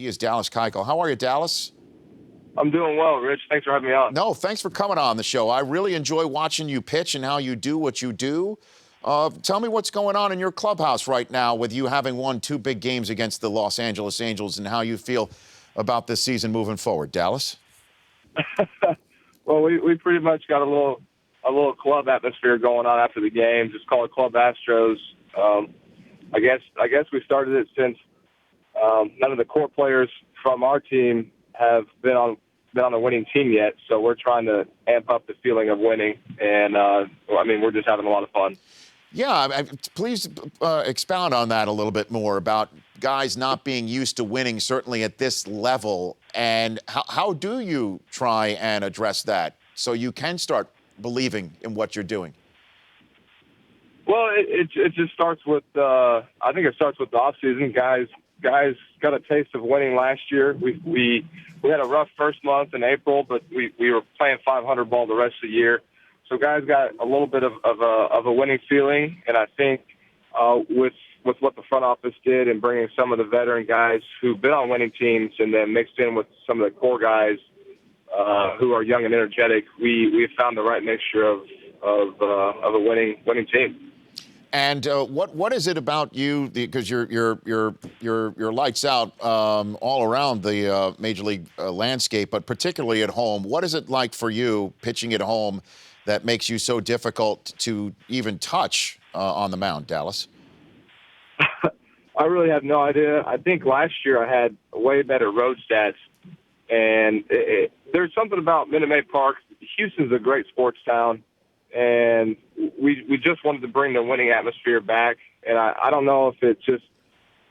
He is Dallas Keuchel. How are you, Dallas? I'm doing well, Rich. Thanks for having me on. No, thanks for coming on the show. I really enjoy watching you pitch and how you do what you do. Tell me what's going on in your clubhouse right now with you having won 2 big games against the Los Angeles Angels and how you feel about this season moving forward, Dallas. Well, we pretty much got a little club atmosphere going on after the games. It's called Club Astros. I guess we started it since none of the core players from our team have been on a winning team yet, so we're trying to amp up the feeling of winning, and we're just having a lot of fun. Yeah, please expound on that a little bit more about guys not being used to winning, certainly at this level, and how do you try and address that so you can start believing in what you're doing? Well, it just starts with I think it starts with the off season. Guys got a taste of winning last year. We had a rough first month in April, but we were playing 500 ball the rest of the year. So guys got a little bit of a winning feeling, and I think with what the front office did and bringing some of the veteran guys who've been on winning teams and then mixed in with some of the core guys who are young and energetic, we have found the right mixture of a winning team. And what is it about you? Because you're lights out all around the major league landscape, but particularly at home. What is it like for you pitching at home that makes you so difficult to even touch on the mound, Dallas? I really have no idea. I think last year I had way better road stats, and there's something about Minute Maid Park. Houston's a great sports town, and we just wanted to bring the winning atmosphere back. And I don't know if it's just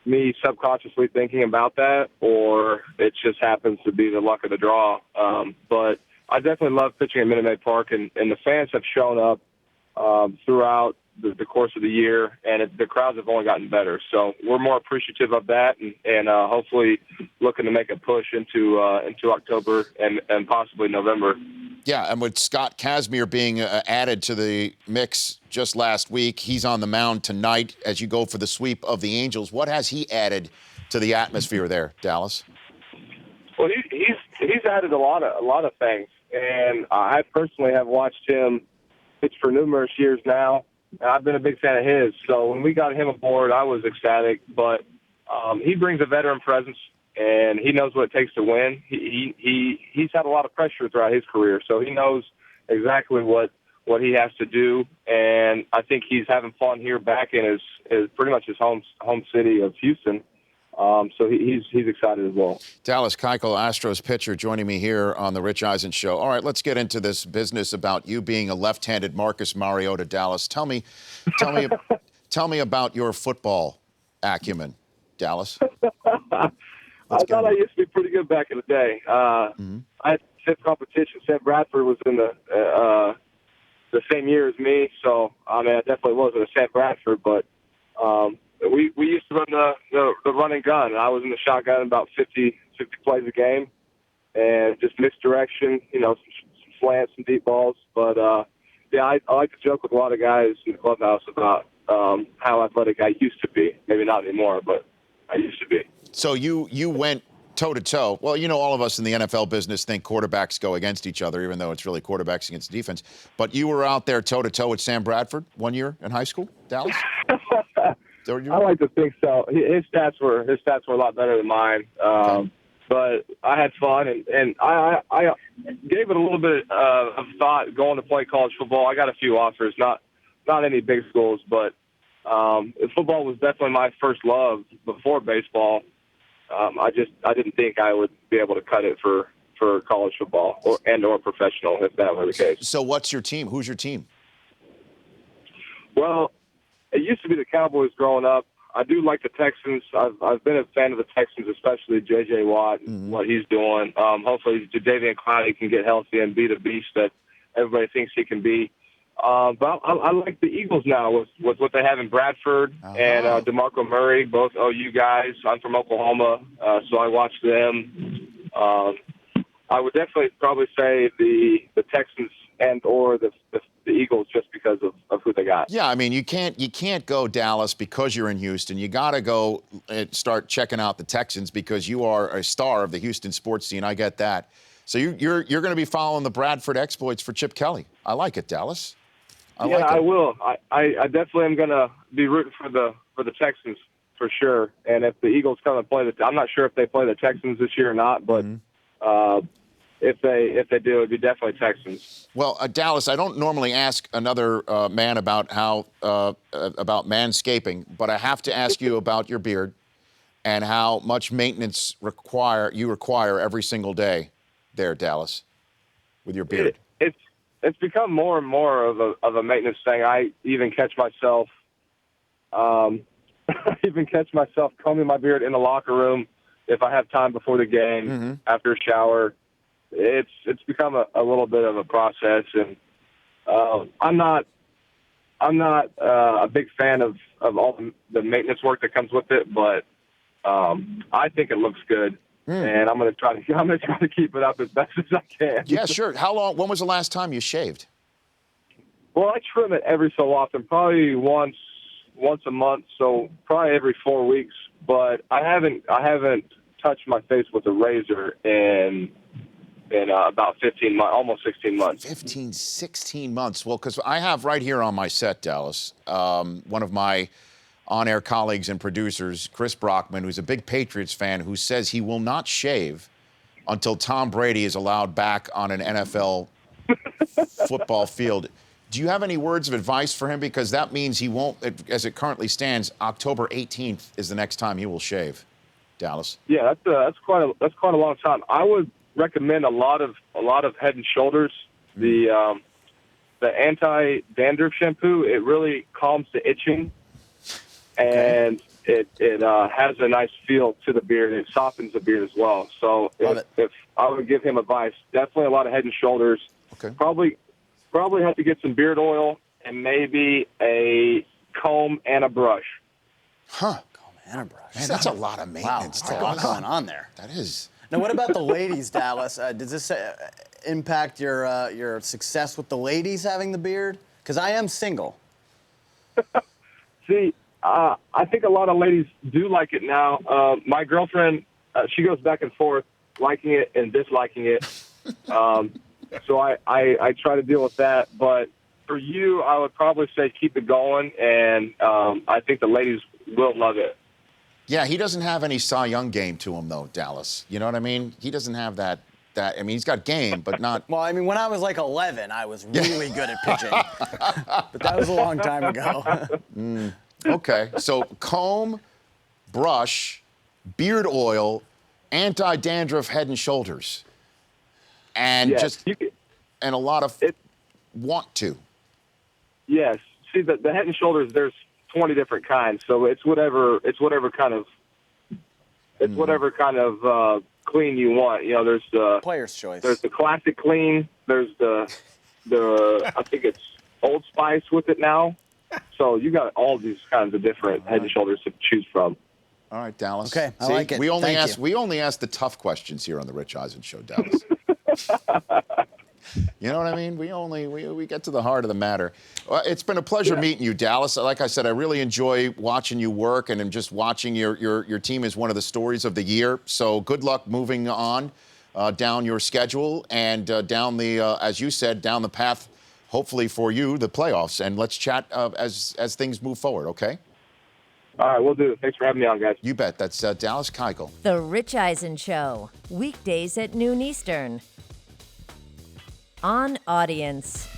me subconsciously thinking about that or it just happens to be the luck of the draw. But I definitely love pitching at Minute Maid Park, and the fans have shown up throughout the course of the year, and the crowds have only gotten better. So we're more appreciative of that, and hopefully looking to make a push into October and possibly November. Yeah, and with Scott Kazmir being added to the mix just last week, he's on the mound tonight as you go for the sweep of the Angels. What has he added to the atmosphere there, Dallas? Well, he's added a lot of things, and I personally have watched him pitch for numerous years now. I've been a big fan of his, so when we got him aboard, I was ecstatic. But he brings a veteran presence, and he knows what it takes to win. He's had a lot of pressure throughout his career, so he knows exactly what he has to do. And I think he's having fun here back in his pretty much his home city of Houston. So he's excited as well. Dallas Keuchel, Astros pitcher, joining me here on the Rich Eisen Show. All right, let's get into this business about you being a left-handed Marcus Mariota, Dallas. Tell me about your football acumen, Dallas. I thought I used to be pretty good back in the day. I had fifth competition. Sam Bradford was in the same year as me, so I definitely wasn't a Sam Bradford, but we used to run the run and gun. I was in the shotgun about 50 plays a game, and just misdirection, some slants, some deep balls. But I like to joke with a lot of guys in the clubhouse about how athletic I used to be. Maybe not anymore, but I used to be. So you went toe-to-toe. Well, all of us in the NFL business think quarterbacks go against each other, even though it's really quarterbacks against defense. But you were out there toe-to-toe with Sam Bradford 1 year in high school, Dallas? I like to think so. His stats were a lot better than mine. Okay. But I had fun, and I gave it a little bit of thought going to play college football. I got a few offers, not any big schools, but football was definitely my first love before baseball. I didn't think I would be able to cut it for college football or professional, if that were the case. So what's your team? Who's your team? Well, it used to be the Cowboys growing up. I do like the Texans. I've been a fan of the Texans, especially J.J. Watt and what he's doing. Hopefully, Jadeveon Clowney can get healthy and be the beast that everybody thinks he can be. But I like the Eagles now with what they have in Bradford and DeMarco Murray, both OU guys. I'm from Oklahoma, so I watch them. I would definitely probably say the Texans and or the the Eagles just because of who they got. Yeah, I mean, you can't go Dallas because you're in Houston. You got to go and start checking out the Texans because you are a star of the Houston sports scene. I get that. So you're going to be following the Bradford exploits for Chip Kelly. I like it, Dallas. I will. I definitely am going to be rooting for the Texans for sure. And if the Eagles come and play I'm not sure if they play the Texans this year or not, but if they do, it'd be definitely Texans. Well, Dallas, I don't normally ask another man about about manscaping, but I have to ask you about your beard and how much maintenance you require every single day there, Dallas, with your beard. It's become more and more of a maintenance thing. I even catch myself combing my beard in the locker room if I have time before the game, after a shower. It's become a little bit of a process, and I'm not a big fan of all the maintenance work that comes with it, but I think it looks good, and I'm going to try to keep it up as best as I can. Yeah, sure. How long? When was the last time you shaved? Well, I trim it every so often, probably once a month, so probably every 4 weeks. But I haven't touched my face with a razor in about 15 months, almost 16 months. 16 months. Well, because I have right here on my set, Dallas, one of my on-air colleagues and producers, Chris Brockman, who's a big Patriots fan, who says he will not shave until Tom Brady is allowed back on an NFL football field. Do you have any words of advice for him? Because that means he won't, as it currently stands, October 18th is the next time he will shave, Dallas. Yeah, that's quite a long time. I would recommend a lot of Head and Shoulders. The anti-dandruff shampoo, it really calms the itching, and it has a nice feel to the beard. It softens the beard as well. So if I would give him advice, definitely a lot of Head and Shoulders. Okay. Probably have to get some beard oil and maybe a comb and a brush. Huh. Comb and a brush. Man, that's a lot of maintenance. Wow, that's a lot going on there. That is. Now, what about the ladies, Dallas? Does this impact your success with the ladies having the beard? Because I am single. See, I think a lot of ladies do like it now. My girlfriend, she goes back and forth, liking it and disliking it. So I try to deal with that. But for you, I would probably say keep it going, and I think the ladies will love it. Yeah, he doesn't have any Cy Young game to him, though, Dallas. You know what I mean? He doesn't have that. I mean, he's got game, but not. Well, I mean, when I was like 11, I was really good at pitching. But that was a long time ago. Okay, so comb, brush, beard oil, anti-dandruff Head and Shoulders. And and a lot of want to. Yes. See, the Head and Shoulders, there's 20 different kinds, so it's whatever kind of clean you want. You know, there's the Player's choice. There's the classic clean. There's the I think it's Old Spice with it now. So you got all these kinds of different Head and Shoulders to choose from. All right, Dallas. Okay, I like it. We only Thank you. ask the tough questions here on the Rich Eisen Show, Dallas. You know what I mean? We get to the heart of the matter. It's been a pleasure meeting you, Dallas. Like I said, I really enjoy watching you work, and I'm just watching your team is one of the stories of the year. So good luck moving on down your schedule and down the, as you said, down the path, hopefully for you, the playoffs. And let's chat as things move forward, okay? All right, we'll do. Thanks for having me on, guys. You bet. That's Dallas Keuchel. The Rich Eisen Show, weekdays at noon Eastern. On Audience.